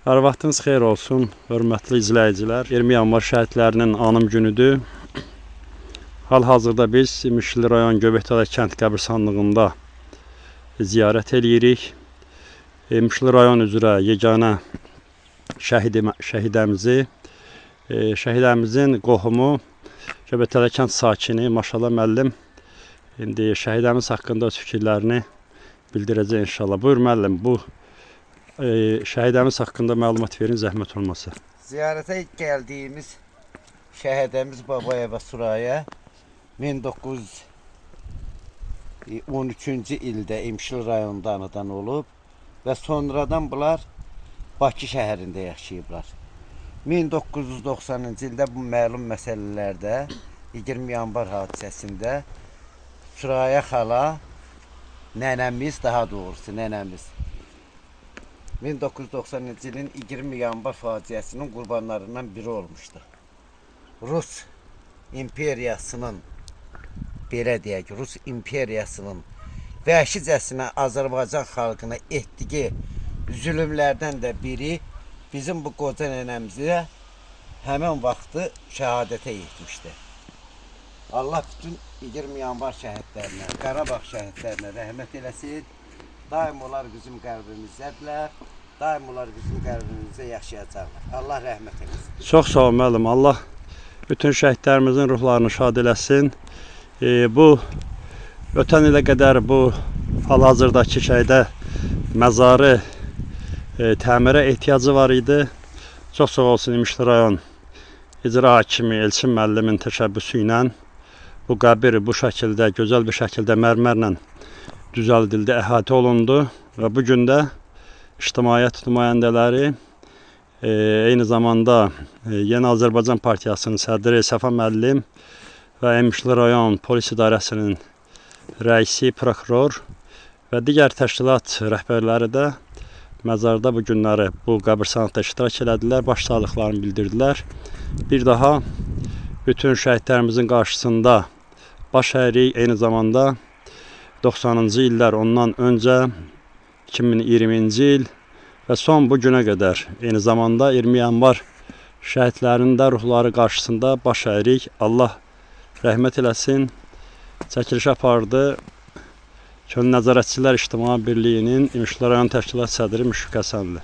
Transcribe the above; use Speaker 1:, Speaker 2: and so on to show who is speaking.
Speaker 1: Hər vaxtınız xeyir olsun, hörmətli izləyicilər. 20 yanvar şəhidlərinin anım günüdür. Hal-hazırda biz Mişli rayon Göbəkdağ kənd qəbirstanlığında ziyarət edirik. Mişli rayon üzrə yeganə şəhidəmizin qohumu Göbəkdağ kənd sakini Maşallah müəllim indi şəhidəmiz haqqında fikirlərini bildirəcək inşallah. Buyur müəllim, bu şəhidəmiz haqqında məlumat verin, zəhmət olmasa.
Speaker 2: Ziyarətə gəldiyimiz şəhidəmiz Babayeva Suraya 1913-cü ildə İmişli rayonunda anadan olub və sonradan bunlar Bakı şəhərində yaşayıblar. 1990-cı ildə bu məlum məsələlərdə 20 yanvar hadisəsində Suraya xala, nənəmiz, daha doğrusu nənəmiz 1990-cı ilin 20 yanvar faciəsinin qurbanlarından biri olmuşdu. Rus imperiyasının, belə deyək, Rus imperiyasının vəhşicəsinə Azərbaycan xalqına etdiyi zülümlərdən də biri bizim bu qoca nənəmizə həmən vaxtı şəhadətə yetmişdi. Allah bütün 20 yanvar şəhidlərinə, Qarabağ şəhidlərinə rəhmət eləsin. Daim onlar bizim qəlbimizdədirlər. Daim onlar bizim qəlbimizdə yaşayacaqlar. Allah rəhmət eləsin.
Speaker 1: Çox sağ ol müəllim. Allah bütün şəhidlərimizin ruhlarını şad eləsin. Bu ötən ilə qədər bu hal-hazırdakı şəhidə məzarı təmirə ehtiyacı var idi. Çox sağ olsun İmişli rayon icra hakimi Elçin müəllimin təşəbbüsü ilə bu qəbir bu şəkildə, gözəl bir şəkildə mərmərlə düzəldildi, əhatə olundu və bu gün də ictimaiyyət nümayəndələri, eyni zamanda Yeni Azərbaycan Partiyasının sədri Səfa müəllim və İmişli rayon polis idarəsinin rəisi, prokuror və digər təşkilat rəhbərləri də məzarda bu günləri bu qəbirstanlıqda iştirak elədilər, başsağlıqlarını bildirdilər. Bir daha bütün şəhidlərimizin qarşısında baş əyirik, eyni zamanda 90-cı illər, ondan öncə 2020-ci il və son bu günə qədər eyni zamanda 20 yanvar şəhidlərinin də ruhları qarşısında baş əyirik. Allah rəhmət eləsin. Çəkiliş apardı Könül Nəzarətçilər İctimai Birliyinin İmişli rayon təşkilat sədri Müşfiq Həsənli.